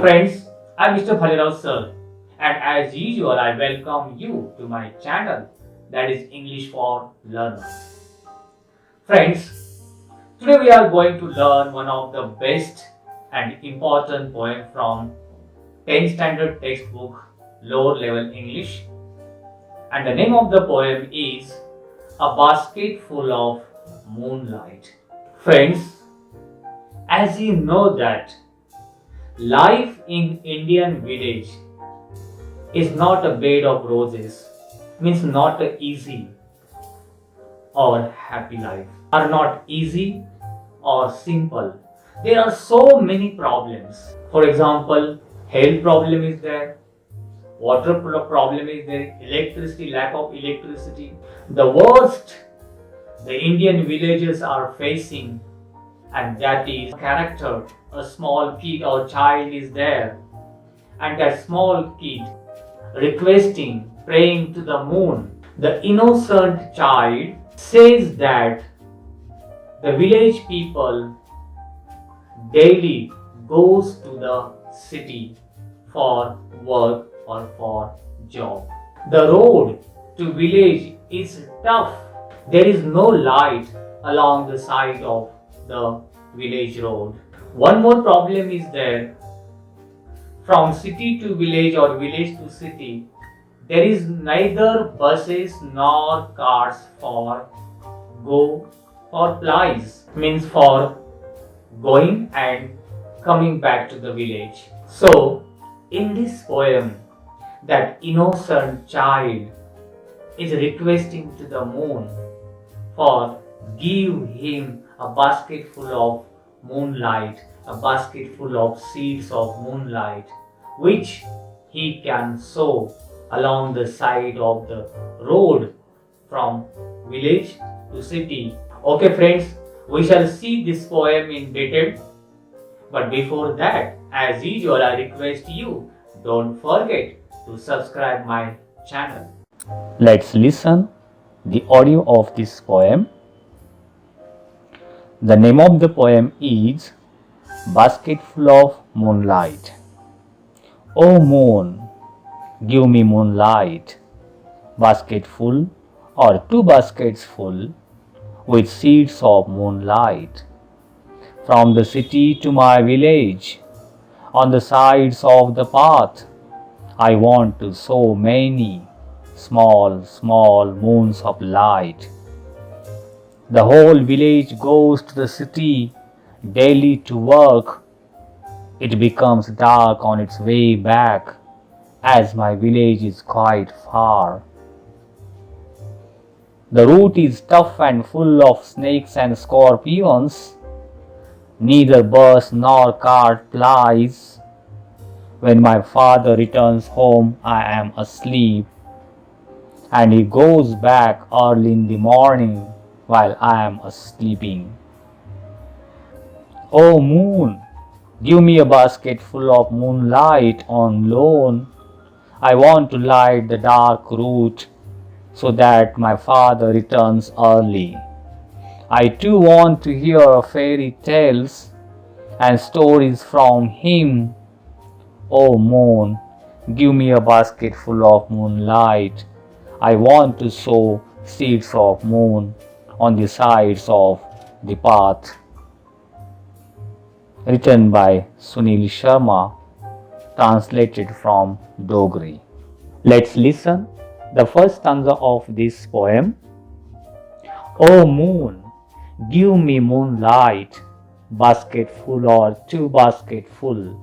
Hello friends, I'm Mr. Bhalirav sir, and as usual I welcome you to my channel, that is English for Learners. Friends, today we are going to learn one of the best and important poem from 10th standard textbook lower level English, and the name of the poem is A Basketful of Moonlight. Friends, as you know that life in Indian village is not a bed of roses, means not a easy or happy life, are not easy or simple. There are so many problems. For example, health problem is there, water problem is there, electricity, lack of electricity. The worst the Indian villages are facing, and that is character. A small kid or child is there, and that small kid requesting, praying to the moon. The innocent child says that the village people daily goes to the city for work or for job. The road to village is tough. There is no light along the side of the village road. One more problem is there. From city to village or village to city, there is neither buses nor cars for plies, means for going and coming back to the village. So, in this poem, that innocent child is requesting to the moon for give him a basket full of moonlight, a basket full of seeds of moonlight, which he can sow along the side of the road from village to city. Okay friends, we shall see this poem in detail. But before that, as usual, I request you, don't forget to subscribe my channel. Let's listen the audio of this poem. The name of the poem is Basketful of Moonlight. O moon, give me moonlight, basketful or two baskets full with seeds of moonlight. From the city to my village, on the sides of the path, I want to sow many small, small moons of light. The whole village goes to the city daily to work. It becomes dark on its way back, as my village is quite far. The route is tough and full of snakes and scorpions. Neither bus nor cart plies. When my father returns home, I am asleep, and he goes back early in the morning while I am sleeping. O moon, give me a basket full of moonlight on loan. I want to light the dark route so that my father returns early. I too want to hear fairy tales and stories from him. O moon, give me a basket full of moonlight. I want to sow seeds of moon on the sides of the path. Written by Sunil Sharma, translated from Dogri. Let's listen the first stanza of this poem. O moon, give me moonlight, basketful or two basketful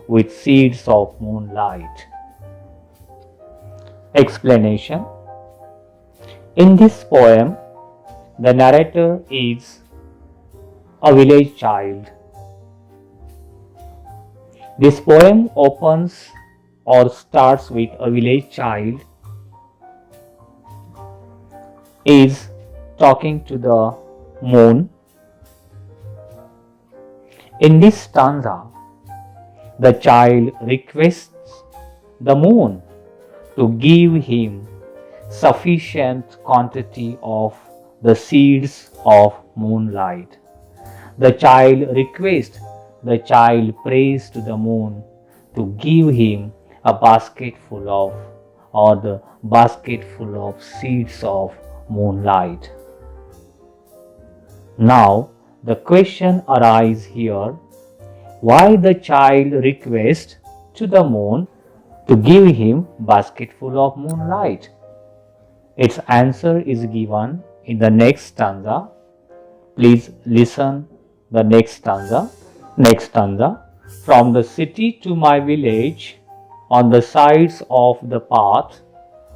with seeds of moonlight. Explanation. In this poem, the narrator is a village child. This poem opens or starts with a village child is talking to the moon. In this stanza, the child requests the moon to give him sufficient quantity of the seeds of moonlight. The child requests, the child prays to the moon to give him a basket full of or the basket full of seeds of moonlight. Now the question arises here, why the child requests to the moon to give him basketful of moonlight? Its answer is given in the next stanza. Please listen the next stanza. Next stanza. From the city to my village, on the sides of the path,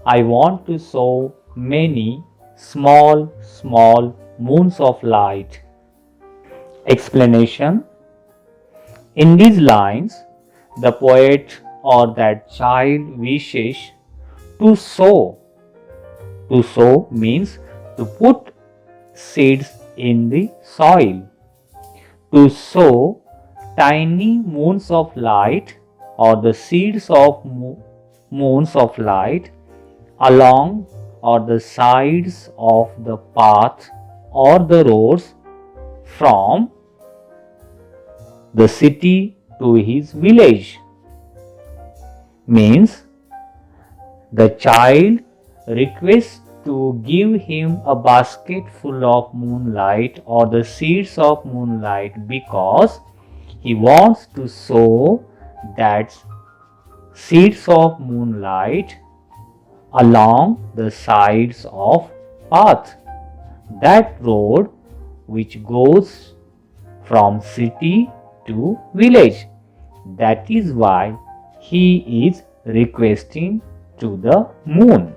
I want to sow many small, small moons of light. Explanation. In these lines, the poet or that child wishes to sow. To sow means to put seeds in the soil. To sow tiny moons of light or the seeds of moons of light along or the sides of the path or the roads from the city to his village. Means the child requests to give him a basket full of moonlight or the seeds of moonlight because he wants to sow that seeds of moonlight along the sides of path, that road which goes from city to village. That is why he is requesting to the moon.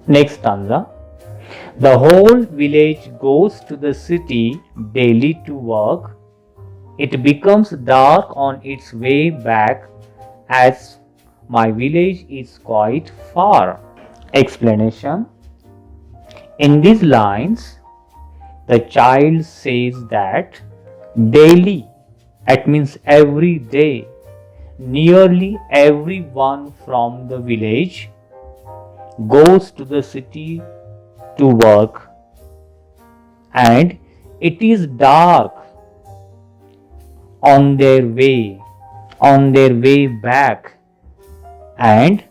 Next stanza. The whole village goes to the city daily to work. It becomes dark on its way back as my village is quite far. Explanation. In these lines, the child says that daily, that means every day, nearly everyone from the village goes to the city to work, and it is dark on their way back, and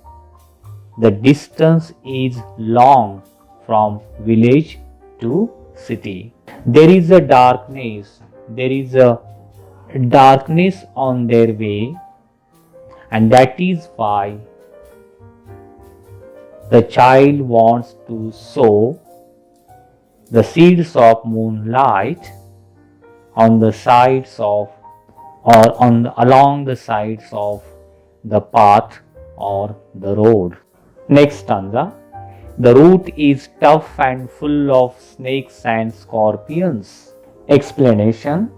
the distance is long from village to city. There is a darkness on their way, and that is why the child wants to sow the seeds of moonlight on the sides of or along the sides of the path or the road. Next stanza. The route is tough and full of snakes and scorpions. Explanation.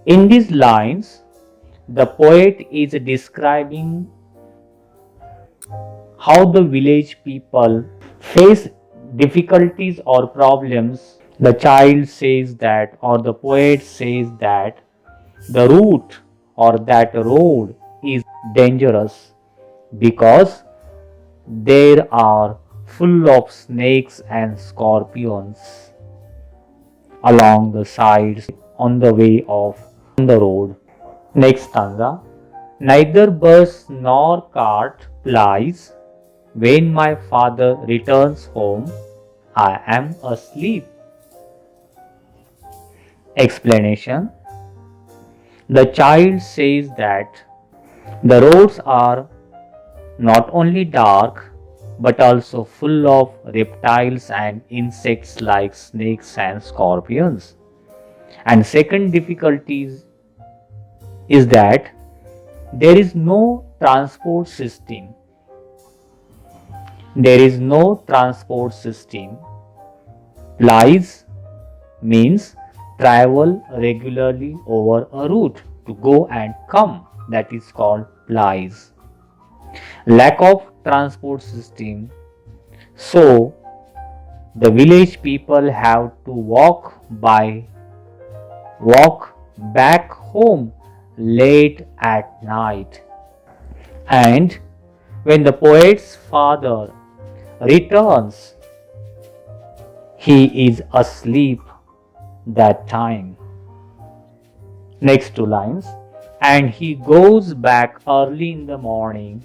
In these lines, the poet is describing how the village people face difficulties or problems. The child says that, or the poet says that, the route or that road is dangerous because there are full of snakes and scorpions along the sides on the way of the road. Next stanza. Neither bus nor cart plies. When my father returns home, I am asleep. Explanation. The child says that the roads are not only dark but also full of reptiles and insects like snakes and scorpions. And second difficulty is that there is no transport system. There is no transport system. Plies means travel regularly over a route to go and come. That is called plies. Lack of transport system. So the village people have to walk back home late at night. And when the poet's father returns, he is asleep that time. Next two lines. and he goes back early in the morning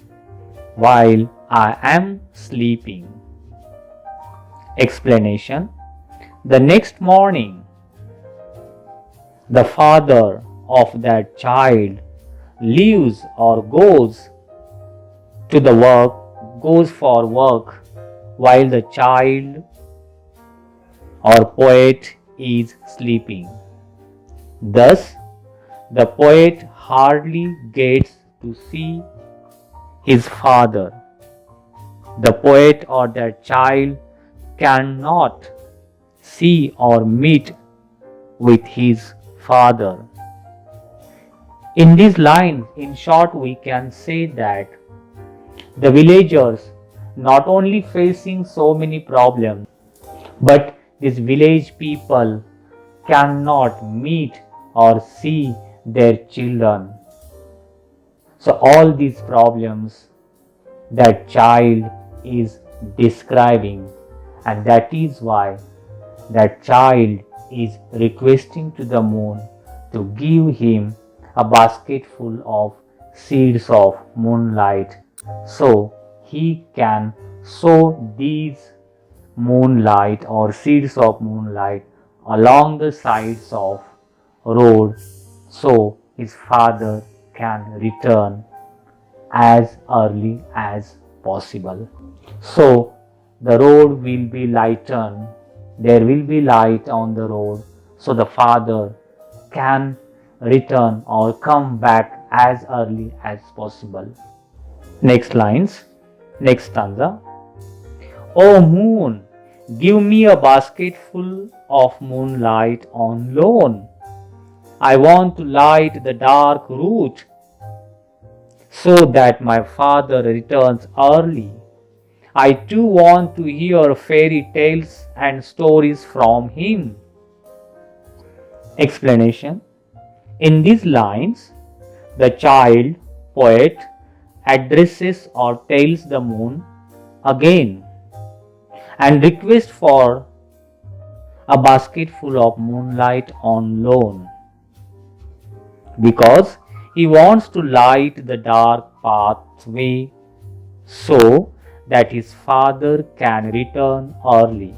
while I am sleeping. Explanation. The next morning, the father of that child leaves or goes for work while the child or poet is sleeping. Thus, the poet hardly gets to see his father. The poet or that child cannot see or meet with his father. In these lines, in short, we can say that the villagers not only facing so many problems, but these village people cannot meet or see their children. So all these problems that child is describing, and that is why that child is requesting to the moon to give him a basket full of seeds of moonlight so he can sow these moonlight or seeds of moonlight along the sides of road so his father can return as early as possible. So the road will be lightened, there will be light on the road so the father can return or come back as early as possible. Next lines, next stanza. O moon, give me a basketful of moonlight on loan. I want to light the dark route so that my father returns early. I too want to hear fairy tales and stories from him. Explanation. In these lines, the child poet addresses or tells the moon again and requests for a basketful of moonlight on loan because he wants to light the dark pathway so that his father can return early.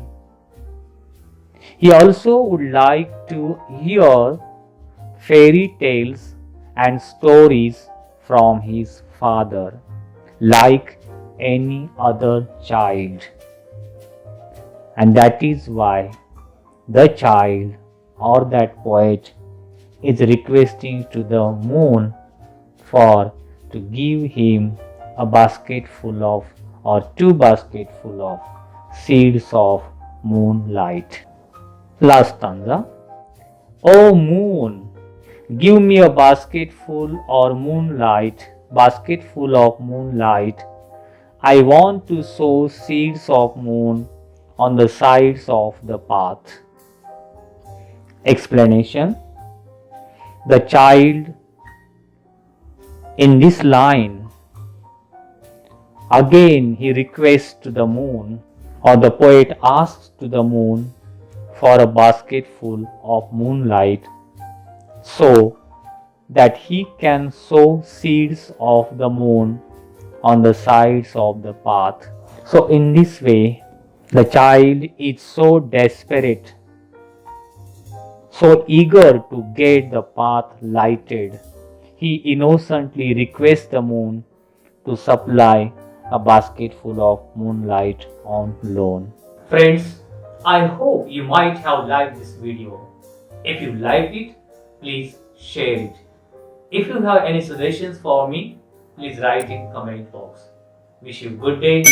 He also would like to hear fairy tales and stories from his father like any other child. And that is why the child or that poet is requesting to the moon to give him a basketful of or two basketful of seeds of moonlight. Last stanza. O moon, give me a basketful of moonlight. I want to sow seeds of moon on the sides of the path. Explanation. The child in this line, again he requests to the moon, or the poet asks to the moon for a basketful of moonlight so that he can sow seeds of the moon on the sides of the path. So in this way, the child is so desperate, so eager to get the path lighted, he innocently requests the moon to supply a basketful of moonlight on loan. Friends, I hope you might have liked this video. If you liked it, please share it. If you have any suggestions for me, please write in comment box. Wish you good day.